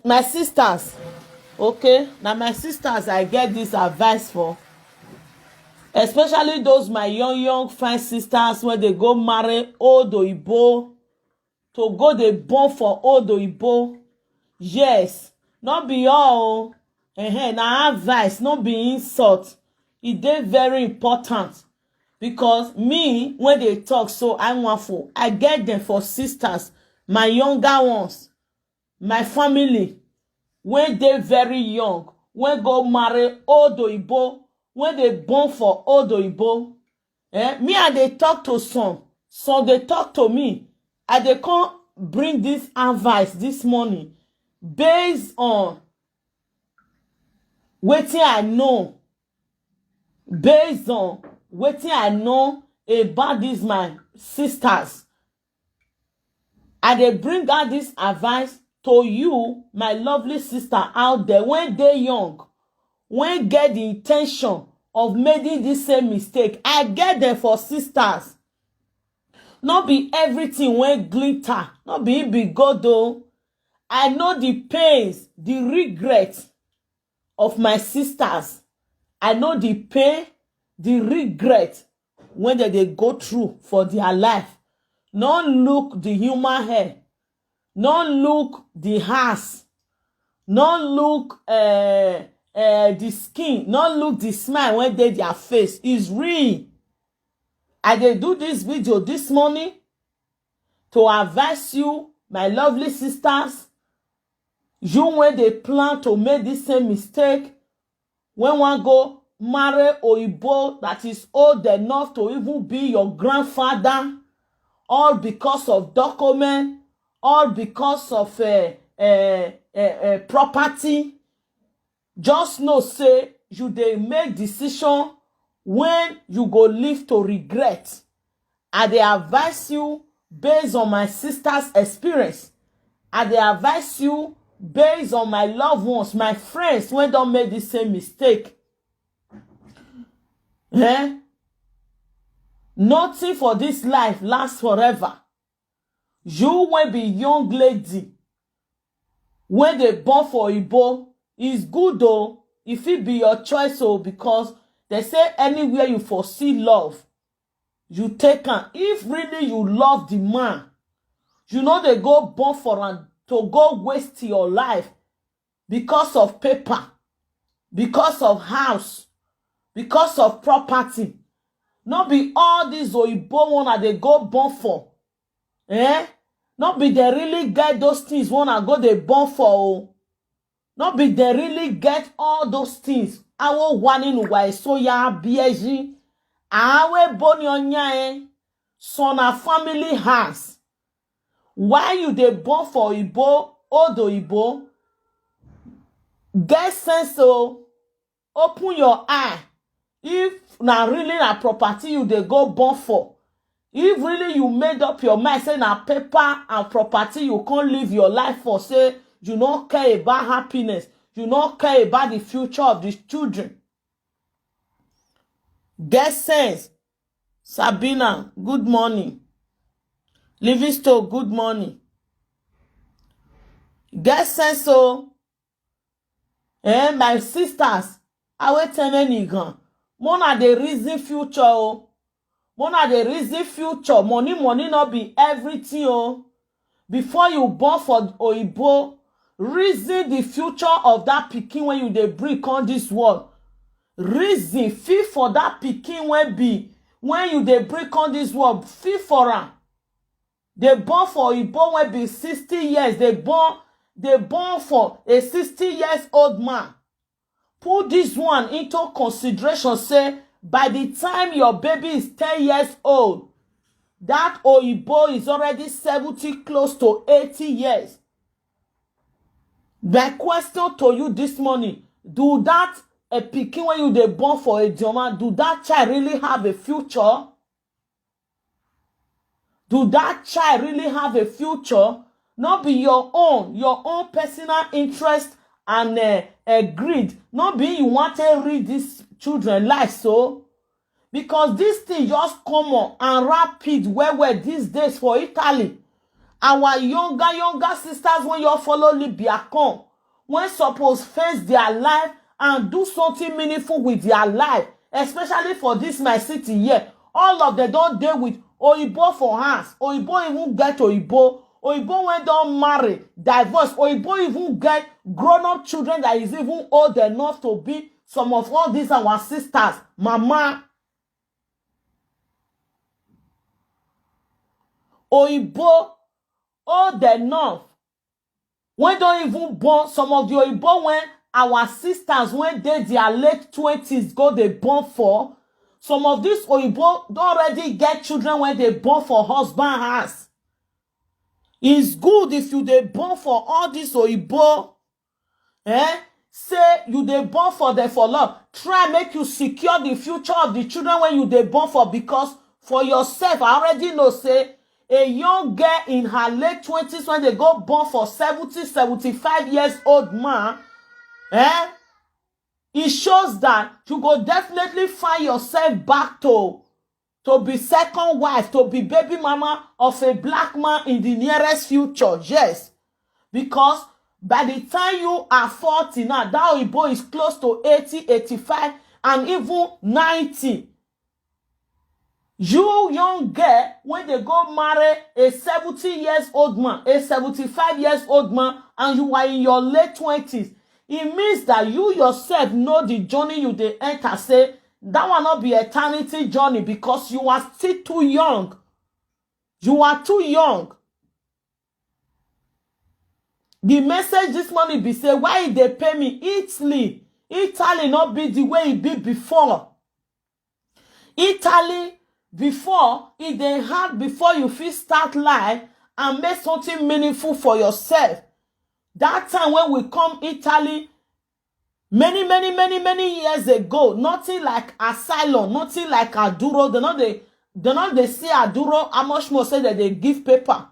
My sisters, okay, now my sisters I get this advice for, especially those my young fine sisters when they go marry old Oyibo, to go dey born for old Oyibo. Yes, not be all na advice, not be insult. E dey very important, because me when they talk so Aiwanfo, I get them for sisters, my younger ones, my family when they very young, when go marry old Oyibo, when they born for old Oyibo. Me and they talk to some they talk to me. I they can't bring this advice this morning based on wetin I know, based on wetin I know about these my sisters. I dey bring out this advice to you, my lovely sister out there, when they young, when get the intention of making this same mistake. I get them for sisters. Not be everything when glitter, not be it be good though. I know the pains, the regret of my sisters. I know the pain, the regret when they go through for their life. Not look the human hair, not look the house, not look the skin, not look the smile when they their face. Is real. I dey do this video this morning to advise you, my lovely sisters, you when they plan to make this same mistake, when one go marry Oyibo that is old enough to even be your grandfather, all because of document, all because of property. Just know say you dey make decision when you go live to regret. I dey advise you based on my sister's experience. I dey advise you based on my loved ones, my friends when don't make the same mistake. Nothing for this life lasts forever. You when be young lady, when they born for Oyibo, is good though, if it be your choice, because they say anywhere you foresee love, you take am. If really you love the man, you know they go born for am to go waste your life because of paper, because of house, because of property. Not be all these Oyibo one that they go born for. Not be they really get those things one I go they born for. Not be they really get all those things. Awo wani nuwa so ya bieji. Awe boni onya so na family has. Why you they born for Oyibo, old Oyibo? Get sense open your eye. If na really na property you they go born for. If really you made up your mind, say na paper and property you can't live your life for, say you don't care about happiness, you don't care about the future of these children. Get sense. Sabina, good morning. Livingston, good morning. Get sense my sisters, I will tell any gun. Mona the reason future Mona the reason future. Money not be everything Before you born for Oyibo, reason the future of that pikin when you dey bring on this world. Reason feel for that pikin when you dey bring on this world. Feel for am. They born for Oyibo when be 60 years. They born for a 60 years old man. Put this one into consideration. Say by the time your baby is 10 years old, that Oyibo is already 70, close to 80 years. My question to you this morning, do that a pikin when you dey born for a Joma, do that child really have a future? Do that child really have a future? Not be your own personal interest and greed. Not be you want to read these children life so. Because this thing just come on and rapid where these days for Italy. Our younger sisters, when you follow Libya, come, when suppose face their life and do something meaningful with their life, especially for this my city here. All of them don't deal with Oyibo for hands. Oyibo even get Oyibo. Oyibo when don't marry, divorce. Oyibo even get grown-up children that is even old enough to be some of all these our sisters. Mama. Oyibo old enough. When don't even born some of the Oyibo when our sisters when they their late 20s go they born for. Some of these Oyibo don't already get children when they born for husband house. It's good if you they born for all this Oyibo. Say you they born for them for love. Try make you secure the future of the children when you they born for, because for yourself, I already know, say, a young girl in her late 20s when they go born for 70, 75 years old man, it shows that you go definitely find yourself back to be second wife, to be baby mama of a black man in the nearest future. Yes. Because by the time you are 40 now, that Oyibo is close to 80, 85, and even 90. You young girl, when they go marry a 70 years old man, a 75 years old man, and you are in your late 20s, it means that you yourself know the journey you dey enter. Say, that will not be eternity journey, because you are still too young. You are too young. The message this morning be say, why they pay me? Italy not be the way it be before. Italy, before, it they hard before you feel start life and make something meaningful for yourself. That time when we come Italy, many years ago, nothing like asylum, nothing like Aduro. They not they see Aduro, how much more say that they give paper.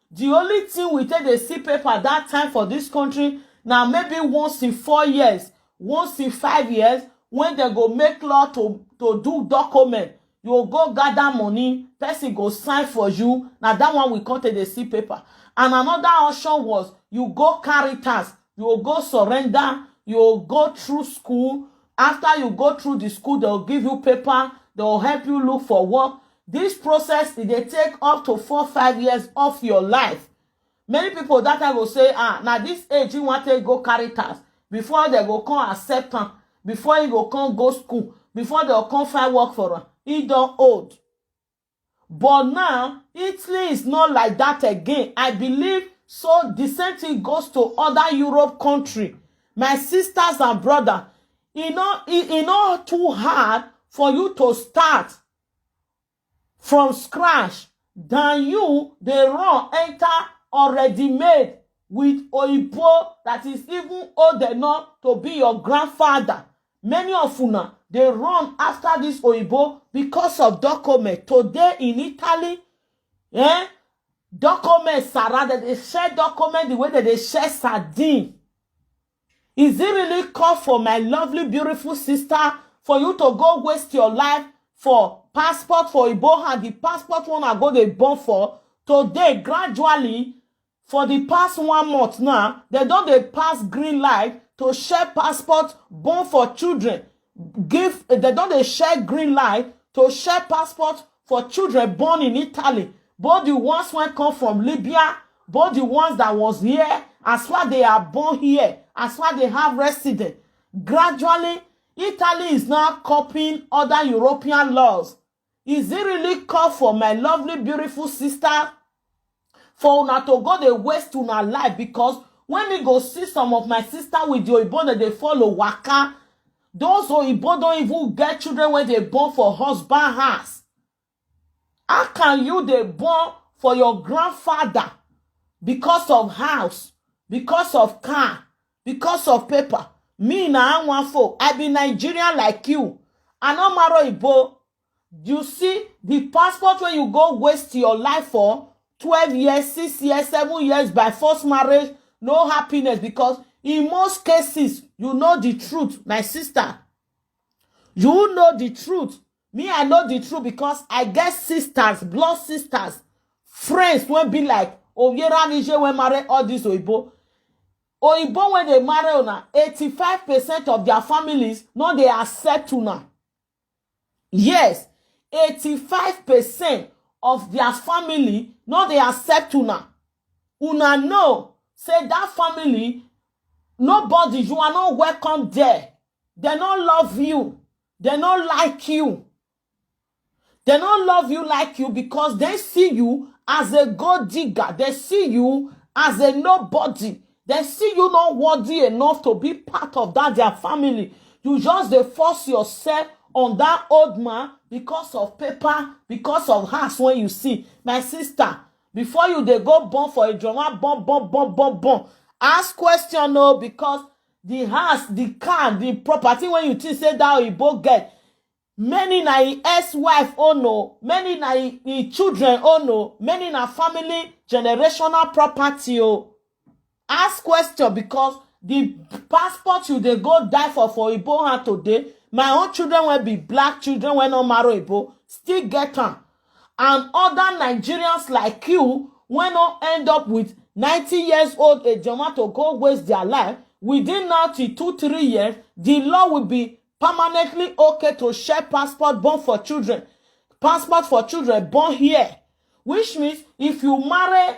The only thing we take they see paper that time for this country, now maybe once in 4 years, once in 5 years, when they go make law to do document, you go gather money, person go sign for you. Now that one we call the see paper. And another option was you go Caritas, you go surrender, you go through school. After you go through the school, they'll give you paper, they'll help you look for work. This process, they take up to 4 or 5 years of your life. Many people that time will say, now this age you want to go Caritas before they go come accept them, before you go come go school, before they'll come find work for them. He don't old. But now, Italy is not like that again. I believe so the same thing goes to other Europe country. My sisters and brother, it's not too hard for you to start from scratch than you they run enter already made with Oyibo that is even old enough to be your grandfather. Many of una they run after this Oyibo because of document. Today in Italy, documents surrounded. They share document the way that they share sardine. Is it really called for my lovely, beautiful sister for you to go waste your life for passport for Oyibo and the passport one I go they born for? Today, gradually, for the past 1 month now, they don't they pass green light to share passport born for children. They don't they share green light to share passport for children born in Italy. Both the ones when come from Libya, both the ones that was here, as far they are born here, as far they have resident. Gradually, Italy is now copying other European laws. Is it really called for my lovely, beautiful sister for una to go the waste to una life? Because when we go see some of my sister with the Oyibo that they follow waka, those Oyibo don't even get children when they born for husband house. How can you they born for your grandfather because of house, because of car, because of paper? Me na Aiwanfo, I be Nigerian like you. I no marry Oyibo. You see, the passport when you go waste your life for 12 years, 6 years, 7 years by forced marriage, no happiness, because in most cases, you know the truth, my sister. You know the truth. Me, I know the truth because I get sisters, blood sisters, friends will be like Oviera Nije when marry all this Oyibo. Oyibo when they marry una, 85% of their families, no, they accept una. Yes, 85% of their family, no, they accept una. Una know, say that family, nobody, you are not welcome there. They don't love you. They don't like you. They don't love you like you because they see you as a gold digger. They see you as a nobody. They see you not worthy enough to be part of that their family. You just they force yourself on that old man because of paper, because of house when you see. My sister, before you they go born for a drama, born. Ask question no, because the house, the car, the property when you think say that Oyibo get, many na ex-wife oh no, many na children oh no, many na family generational property oh. Ask question because the passport you they go die for Oyibo hand today, my own children will be black children when not marry Oyibo, still get them. And other Nigerians like you when not end up with 90 years old a Jama to go waste their life, within now till 2-3 years, the law will be permanently okay to share passport born for children. Passport for children born here. Which means if you marry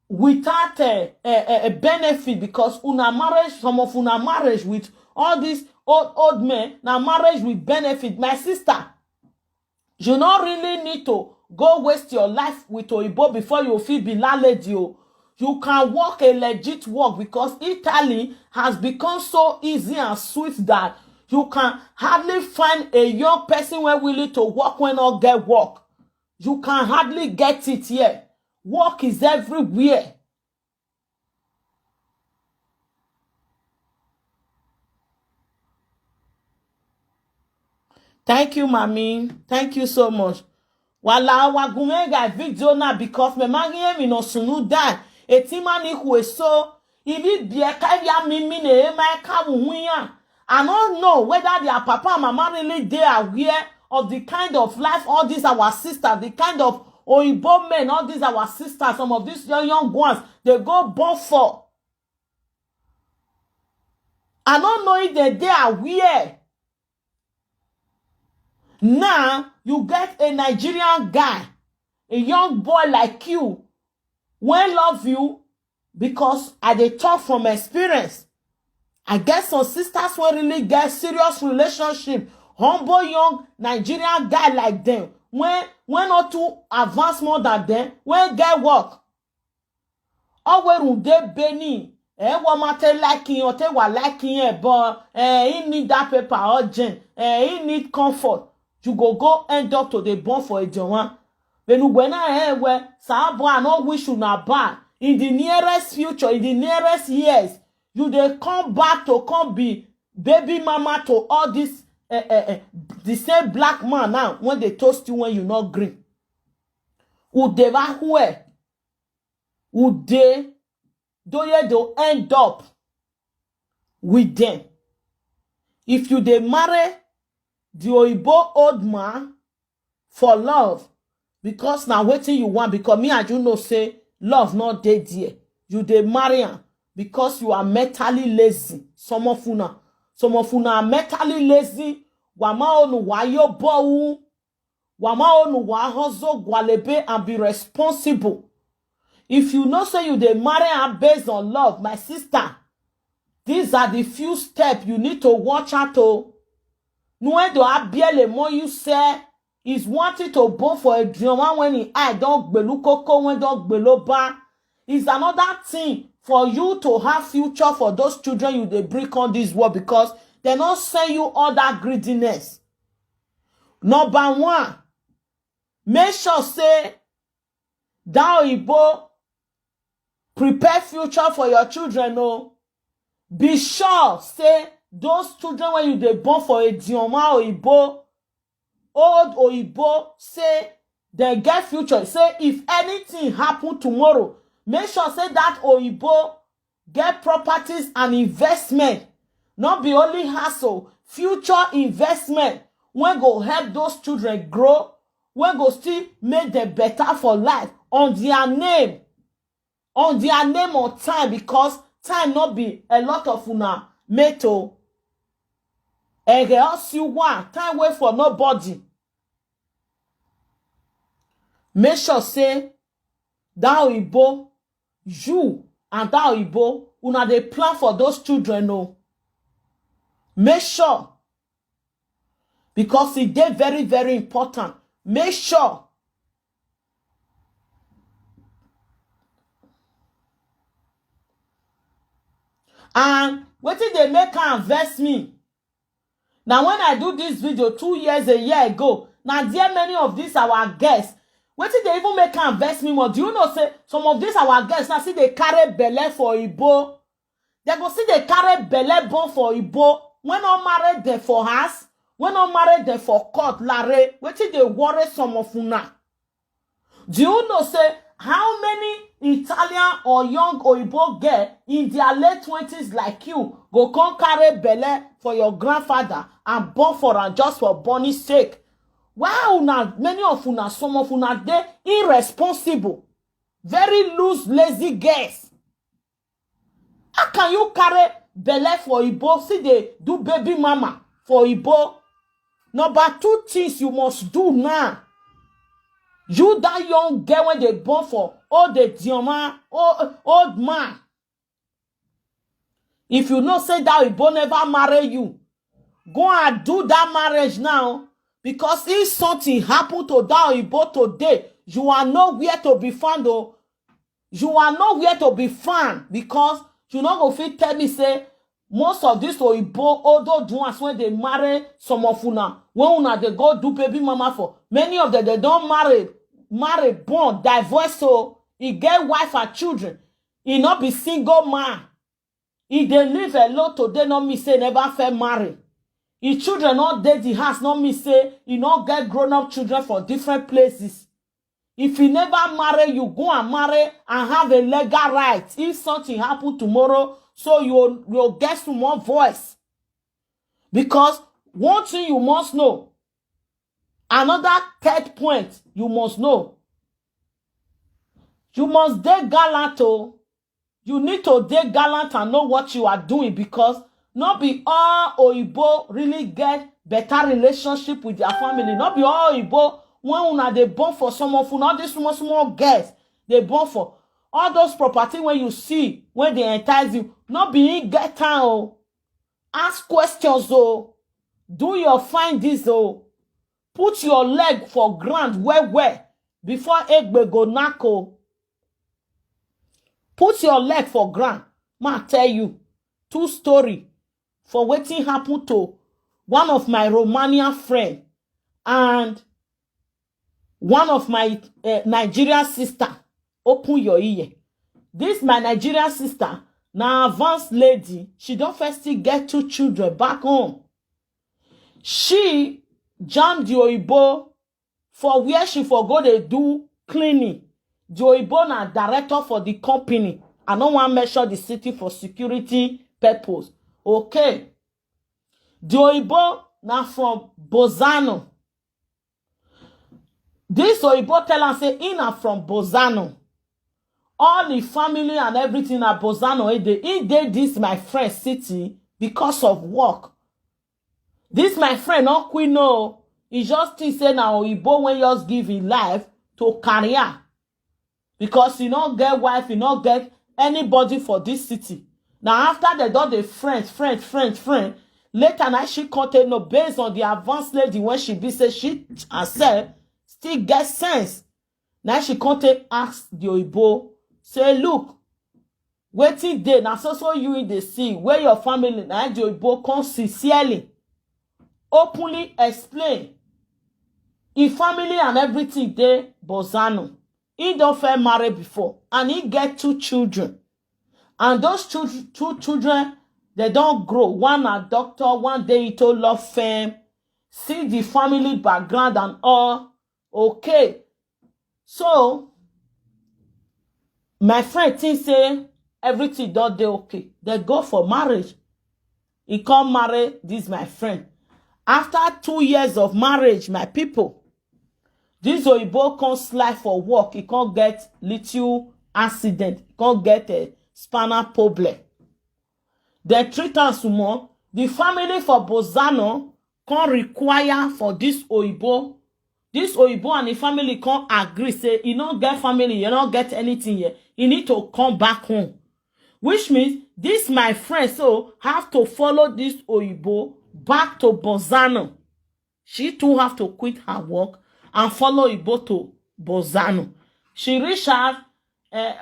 without a benefit, because una marriage, some of una marriage with all these old men, now marriage with benefit. My sister, you don't really need to go waste your life with Oyibo before you feel be landlady. You can work a legit work because Italy has become so easy and sweet that you can hardly find a young person who is willing to work when not get work. You can hardly get it here. Work is everywhere. Thank you, Mommy. Thank you so much. Wala wagumega video na because me mangie mi no sunu dan. Etima ni so ibi bieka ya mimi ne ema ka wuya. I don't know whether their papa and mama really they are aware of the kind of life all these our sisters, the kind of Oyibo men, all these our sisters, some of these young ones, they go born for. I don't know if they are aware. Now, you get a Nigerian guy, a young boy like you, when love you, because I dey talk from experience. I get some sisters who really get serious relationship, humble young Nigerian guy like them, when not too advanced more than them, when get work. Always they beni, what matter liking or te wa liking but he need that paper urgent, he need comfort. You go end up to the born for a Joan. When I where Sabo I no wish you not bad. In the nearest future, in the nearest years, you they come back to come be baby mama to all this the same black man now when they toast you when you not green. Would they where? Would they do end up with them? If you they marry the Oyibo old man for love, because now waiting you want, because me and you know say love not dead there. You dey marry am because you are mentally lazy. Some of una are mentally lazy. Wama onu wayo bowu. Wama onu wa hustle gwalebe and be responsible. If you know say you dey marry am based on love, my sister, these are the few steps you need to watch out to. When do abiele more you say is wanting to born for a drama when he I don't belu koko when don't belo ba. Is another thing for you to have future for those children you they bring on this world because they not send you all that greediness. Number one, make sure say that Oyibo prepare future for your children. No, be sure say those children when you they born for a dioma Oyibo, old Oyibo, say they get future. Say if anything happen tomorrow, make sure say that Oyibo get properties and investment. Not be only hustle, future investment when go help those children grow, when go still make them better for life on their name. on their name or time, because time not be a lot of una metal. And else you want time wait for nobody. Make sure say that Oyibo, you and that Oyibo, una dey plan for those children, no. Make sure, because it is very, very important. Make sure. And what did they make her invest me? Now, when I do this video 2 years, a year ago, now there many of these our guests. What did they even make her invest me more? Do you know, say, some of these our guests, now see they carry belle for Oyibo. They go see they carry belle born for Oyibo. When not married them for house, when not married them for court, lare, what did they worry some of una? Do you know, say, how many Italian or young Oyibo girl in their late 20s like you go come carry belle for your grandfather and born for her just for Bonnie's sake? Why una, many of una, some of una, they irresponsible, very loose, lazy girls. How can you carry belle for Oyibo? See they do baby mama for Oyibo. Number 2 things you must do now. You that young girl when they born for old dioma, old man. If you know say that Oyibo never marry you, go and do that marriage now. Because if something happened to that Oyibo today, you are nowhere to be found. Oh. You are nowhere to be found, because you not go fit tell me say most of these Oyibo older ones when they marry some of una, when una they go do baby mama for, many of them they don't marry, born, divorce, so he get wife and children. He not be single man. He they live alone today, not me say never fair marry. His children not dead the house, not me say he not get grown up children for different places. If he never marry, you go and marry and have a legal right. If something happen tomorrow, so you'll get some more voice. Because one thing you must know, another third point you must know. You must dey gallant. Oh. You need to dey gallant and know what you are doing, because not be all Oyibo really get better relationship with their family. Not be all Oyibo when una they born for some of una, all these small girls they born for all those property when you see when they entice you. Not be in get time. Oh. Ask questions. Oh. Do your find this. Oh. Put your leg for ground where before egbe go knack. Put your leg for ground. Ma tell you 2 story for wetin happen to one of my Romanian friend and one of my Nigerian sister. Open your ear. This my Nigerian sister, now advanced lady, she don't first get 2 children back home. She jammed the Oyibo for where she forgot to do cleaning. The Oyibo na director for the company. I don't want to measure the city for security purpose. Okay. The Oyibo na from Bozano. This Oyibo tell us say he na from Bozano. All the family and everything at Bozano, he did this my friend city because of work. This my friend not queen no. He just say now Oyibo when just give his life to career. Because he not get wife, he not get anybody for this city. Now after they done the friend, later now she content no based on the advanced lady when she be say she herself still get sense. Now she content ask the Oyibo, say look, waiting day now so you in the sea where your family now the Oyibo come sincerely, openly explain his family and everything there Bozano. He don't fair marry before and he get 2 children. And those two children, they don't grow. One a doctor, one day he told law firm. See the family background and all. Okay. So, my friend thinks say everything don't dey okay. They go for marriage. He come marry this my friend. After 2 years of marriage, my people, this Oyibo can't slide for work. He can't get little accident, come get a spinal problem. They treat us more. The family for Bozano can require for this Oyibo. This Oyibo and the family can't agree. Say, you don't get family, you don't get anything here. You need to come back home. Which means this my friend so have to follow this Oyibo back to Bozano. She too have to quit her work and follow Oyibo to Bozano. She reach out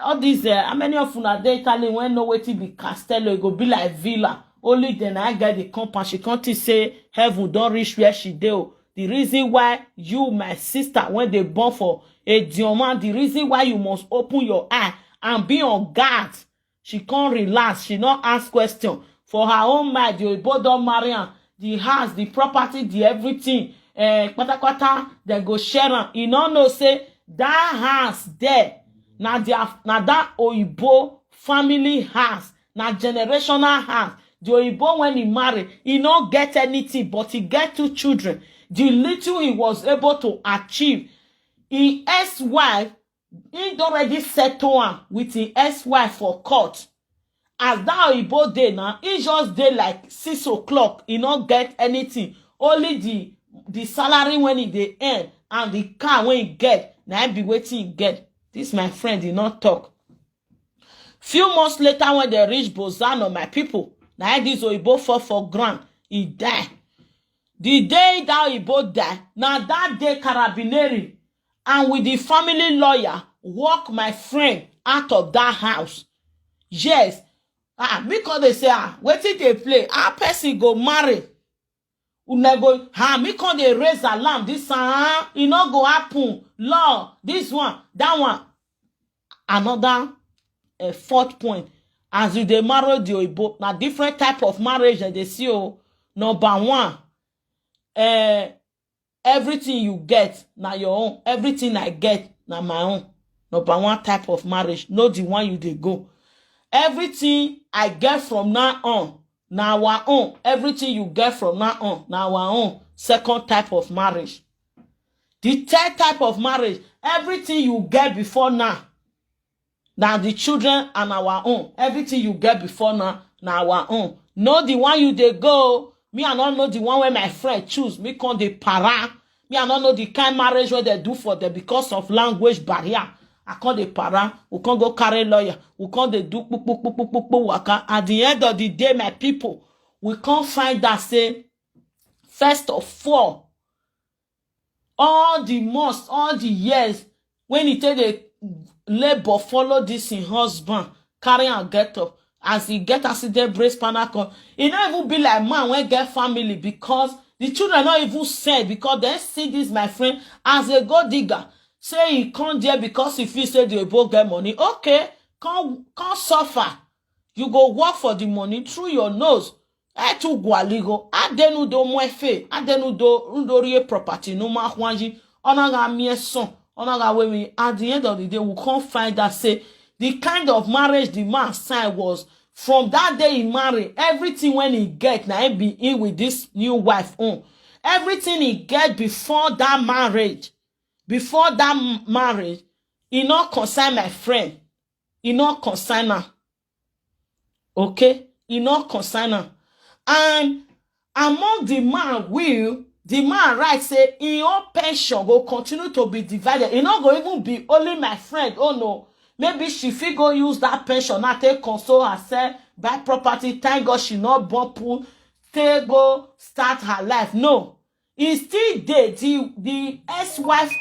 all these how many of una dey Italy when no wetin be Castello, it go be like villa. Only then I get the compound. She can't say heaven don't reach where she do. The reason why you, my sister, when they born for a diamond, the reason why you must open your eye and be on guard. She can't relax. She not ask question. For her own mind, the Oyibo don't marry her. The house, the property, the everything. Kwata, they go share am. You know say that house there. Now that Oyibo family house. Now generational house. The Oyibo when he married, he not get anything, but he get 2 children. The little he was able to achieve. His ex-wife, he already settled him with his ex-wife for court. As that Oyibo day now, he just day like 6 o'clock. He not get anything. Only the salary when he dey earn and the car when he get. Now he be waiting he get. This my friend did not talk. Few months later when they reach Bozano, my people, now this Oyibo fall for ground. He die. The day that Oyibo die, now that day Carabineri and with the family lawyer walk my friend out of that house. Yes. Because they say, wetin dey play? Our person go marry. Una go, because they raise alarm. This it not go happen. Law, this one, that one. Another 4th point. As you dey marry the Oyibo, na different type of marriage that they see. Number 1, everything you get na your own. Everything I get na my own. Number 1 type of marriage. No the one you dey go. Everything I get from now on, na our own. Everything you get from now on, na our own. 2nd type of marriage. The 3rd type of marriage, everything you get before now, na the children and our own. Everything you get before now, na our own. No the one you dey go. Me, I don't know the one where my friend choose. Me come dey para. Me, I don't know the kind marriage where they do for them because of language barrier. I can't dey para. We can't go carry lawyer. We can't dey do waka. At the end of the day, my people, we can't find that say, first of all the months, all the years, when he take the labor follow this in husband, carry and get up. As he get accident, brace panacle. He not even be like man when get family because the children not even said because they see this, my friend, as a gold digger. Say he can't there because if he say they both get money. Okay, can't suffer. You go work for the money through your nose. I too gualigo. Adenu do mwefe. Adenu do rie property. No ma hwanji. Onaga mie son. Onaga we. At the end of the day, we can't find that say the kind of marriage the man signed was from that day he married. Everything when he get now he be in with this new wife on. Everything he get before that marriage. Before that marriage, he not concern my friend. He not concern her. Okay? He not concern her. And among the man the man right say in your pension go continue to be divided. It not go even be only my friend. Oh no. Maybe she fit go use that pension now take console herself, buy property. Thank God she not born poor. Take go start her life. No. He still dead. The ex-wife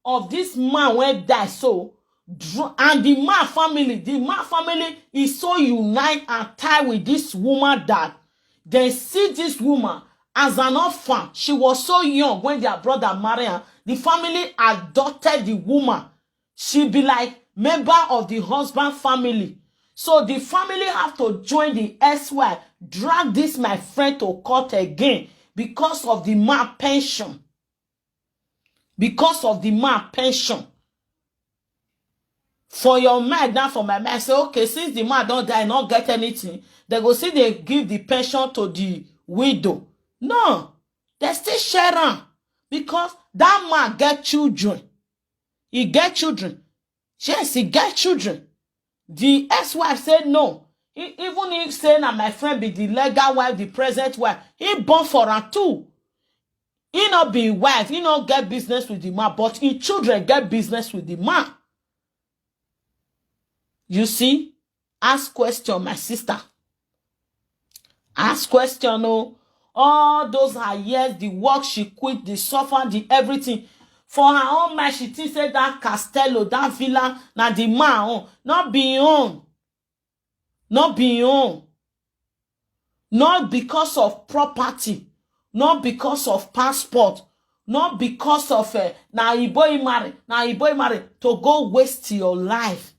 of this man when die so, and the man family is so unite and tied with this woman that they see this woman as an orphan. She was so young when their brother married her. The family adopted the woman. She be like member of the husband family. So the family have to join the ex-wife, drag this my friend to court again because of the man pension. Because of the man pension. For your mind, now for my mind, say, okay, since the man don't die, not get anything, they go see they give the pension to the widow. No, they still share am because that man get children. He get children. Yes, he get children. The ex-wife said no. Even if saying that my friend be the legal wife, the present wife, he born for her too. He not be wife, he not get business with the man, but his children get business with the man. You see? Ask question, my sister. Ask question, oh. All those her years, the work she quit, the suffer, the everything. For her own mind, she thinks that Castello, that villa, na the man own. Not be own. Not be own. Not because of property. Not because of passport. Not because of na Oyibo marry. To go waste your life.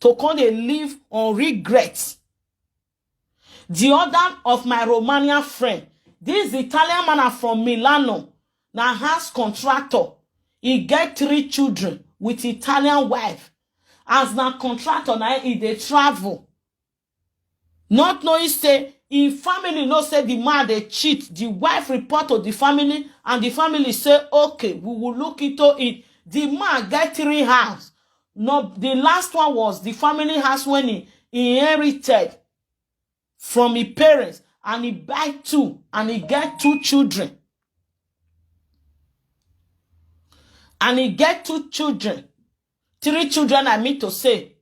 To come and live on regrets. The other of my Romanian friend, this Italian man from Milano, na house contractor. He get 3 children with Italian wife. As na contractor, na he dey travel. Not knowing say, if family no say the man they cheat, the wife report to the family, and the family say, okay, we will look into it. The man get 3 house. No, the last one was the family house when he inherited from his parents, and he buy 2, and he get 2 children. And he get 2 children. 3 children, I mean to say.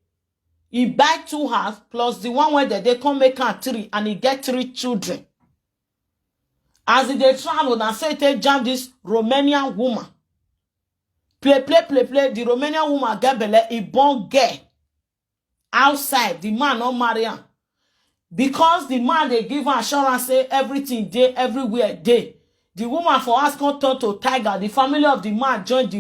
He buy 2 house, plus the one where they come make her 3, and he get 3 children. As they travel, and say they jam this Romanian woman. Play. The Romanian woman get belle, he born girl. Outside, the man not marry her. Because the man they give her assurance say everything day, everywhere day. The woman for us come turn to Tiger. The family of the man join the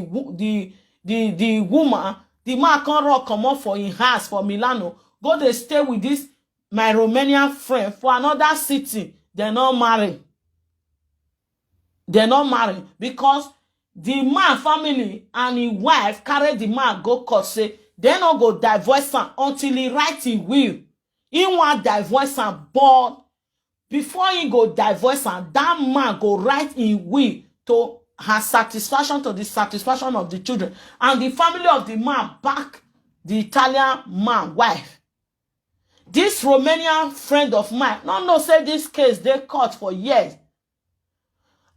woman. The man come rock come up for in house for Milano. Go they stay with this my Romanian friend for another city. They not marry. They not marry because the man family and his wife carry the man go court say they not go divorce him until he write his will. He want divorce him, but before he go divorce him, that man go write in will to her satisfaction, to the satisfaction of the children. And the family of the man back the Italian man wife. This Romanian friend of mine, no say this case they caught for years.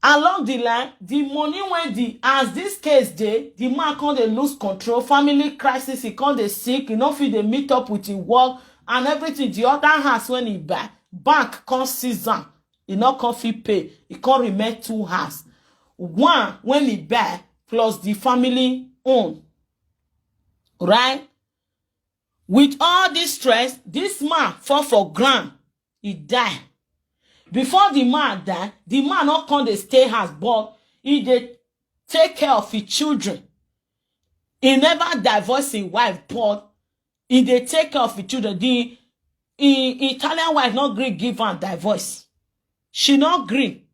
Along the line, the money when as this case the man can't they lose control, family crisis, he can't they sick, he not feel they meet up with his work and everything. The other house when he buy, bank can't seize him, he not can't feel pay, he can't remain 2 house. One when he buy plus the family own. Right? With all this stress, this man fall for ground, he die. Before the man die, the man not come to stay house, but he dey take care of his children. He never divorce his wife, but he dey take care of his children. The Italian wife not agree give her divorce. She not agree.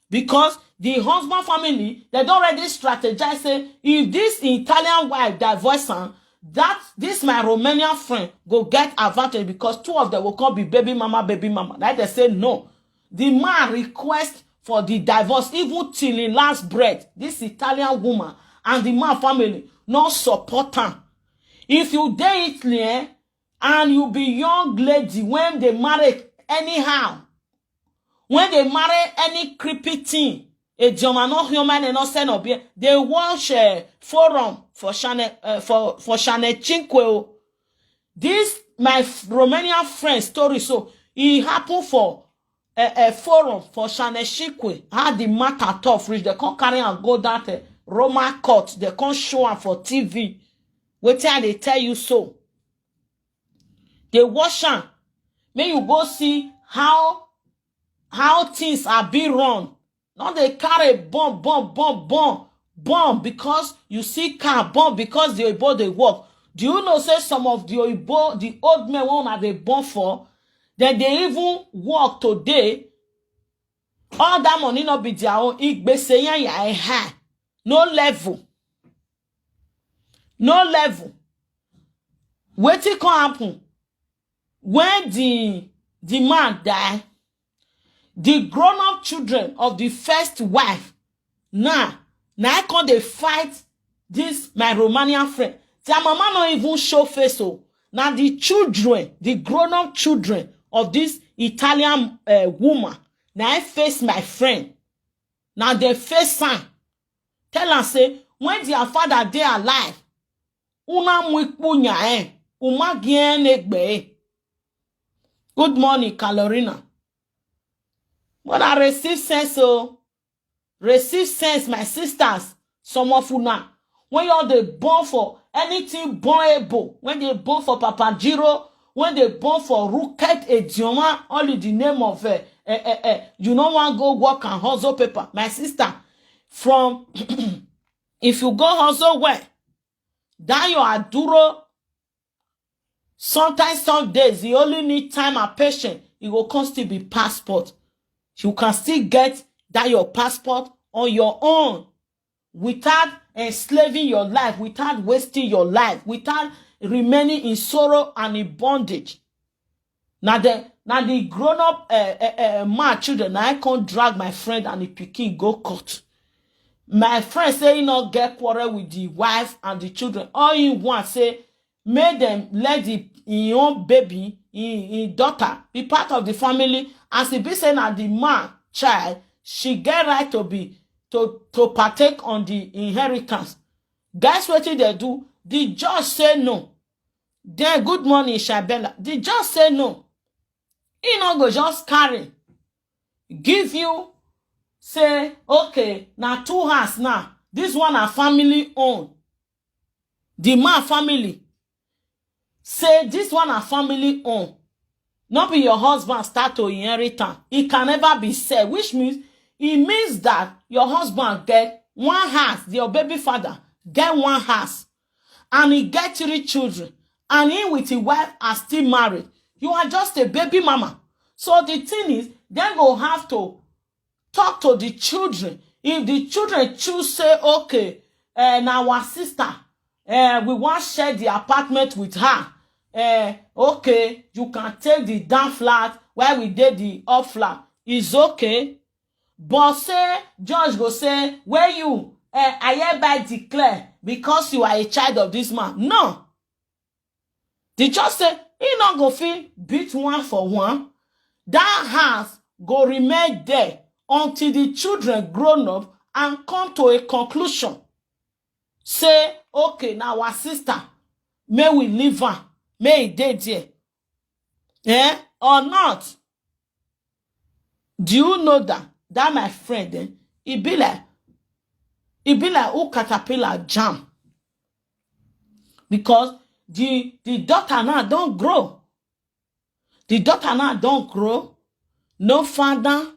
Because the husband family, they don't already strategize, say, if this Italian wife divorce her, that this my Romanian friend go get advantage because 2 of them will come be baby mama. Like they say no. The man request for the divorce even till in last breath. This Italian woman and the man family not support her. If you date Italy and you be young lady when they marry anyhow, when they marry any creepy thing, a German not human and not send up here, they watch forum for Channel for Channel 5. This my Romanian friend story, so it happened for a forum for Channel 5. How the matter tough reach, they can't carry and go that Roma court, they can't show am for TV. Wait till they tell you so. They watch am. May you go see how things are being run. Now they carry bomb because you see car bomb because the Oyibo they work. Do you know say some of the Oyibo, the old men one are they born for, that they even work today, all that money not be their own, high. No level. Wetin can happen? When the man die, the grown-up children of the first wife, now can they fight this my Romanian friend. Their mama not even show face. So now the children, the grown-up children of this Italian woman, now I face my friend. Now they face son. Tell her say, when their father they alive, una mwikpunya uma gien egbe. Good morning, Carolina. But I receive sense, so receive sense, my sisters. Some of you now, when you're the born for anything bornable, when they born for Papa Jiro, when they born for Ruket Edioma, only the name of you don't want to go work and hustle paper. My sister, from if you go hustle where, that you are duro. Sometimes, some days, you only need time and patience. It will constantly be passport. You can still get that your passport on your own without enslaving your life, without wasting your life, without remaining in sorrow and in bondage. Now the grown-up man children, I can't drag my friend and the pikin go court. My friend say he not get quarrel with the wife and the children. All he want say, make them let the own baby, in daughter, be part of the family. As he be saying that the man child, she get right to be to partake on the inheritance. Guys, what did they do? The judge say no. Then good morning, Shabella. The judge say no. He not go just carry. Give you, say, okay, now 2 house now. This one are family owned. The man family. Say this one are family owned. Not be your husband start to inherit. It can never be said, which means it means that your husband get 1 house, your baby father get 1 house, and he get 3 children, and he with his wife are still married. You are just a baby mama. So the thing is, they go have to talk to the children. If the children choose say, okay, now our sister, we want to share the apartment with her. Okay, you can take the down flat while we did the up flat. It's okay. But say, judge go say, where you, I hereby declare, because you are a child of this man. No. The judge say, he not go feel beat 1 for 1. That house go remain there until the children grown up and come to a conclusion. Say, okay, now our sister, may we leave her, may it dey there. Or not? Do you know that my friend, it be like who caterpillar jam. Because the daughter now don't grow. The daughter now don't grow. No father.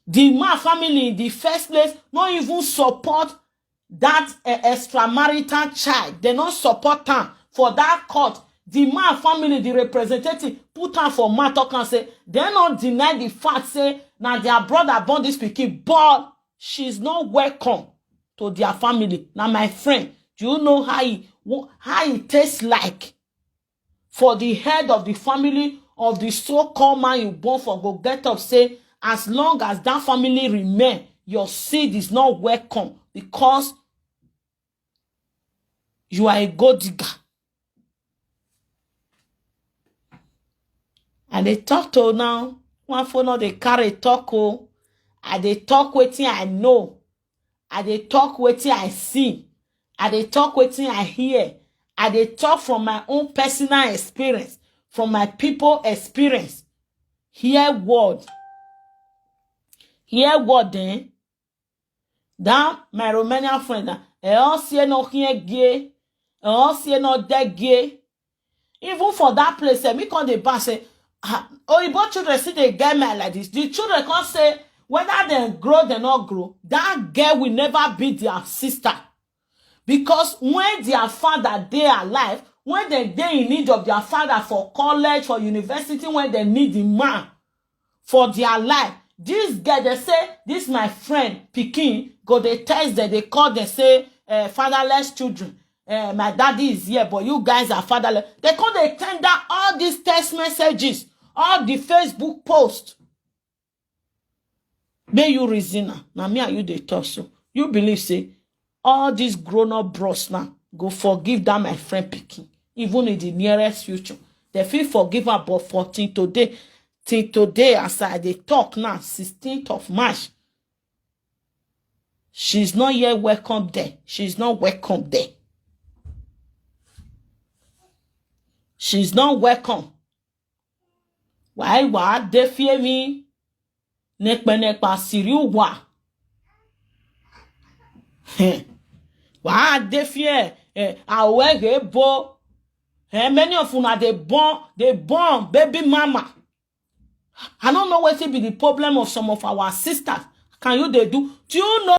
The man family in the first place not even support that extramarital child. They don't support her for that court. The man family, the representative, put her for matter and say, they not deny the fact, say, now their brother born this pikin, but she's not welcome to their family. Now, my friend, do you know how it tastes like for the head of the family of the so-called man you born for go get up, say, as long as that family remain, your seed is not welcome because you are a gold digger. And they talk to now, one for now they carry talk, and they talk wetin I know, and they talk wetin I see, and they talk wetin I hear, and they talk from my own personal experience, from my people experience. Hear word then. That my Romanian friend, all see no here gay, all see no dead gay. Even for that place, me come the bar say, Oyibo children see they get me like this. The children can't say whether they grow, they not grow. That girl will never be their sister. Because when their father they are alive, when they in need of their father for college, for university, when they need the man for their life, this girl, they say, this my friend, Pikin, go they test them, they call, they say, fatherless children. My daddy is here, but you guys are fatherless. They call, they tender all these text messages, all the Facebook posts. May you reason now me and you they talk so. You believe, say, all these grown-up bros now go forgive that my friend Pikin, even in the nearest future. They feel forgive her, but for till today, as I dey talk now, 16th of March, she's not yet welcome there. She's not welcome there. She's not welcome. Why they fear me? Nekpa siriu wa. Why they fear? Awego. Many of you are they born baby mama. I don't know what will be the problem of some of our sisters. Can you they do? Do you know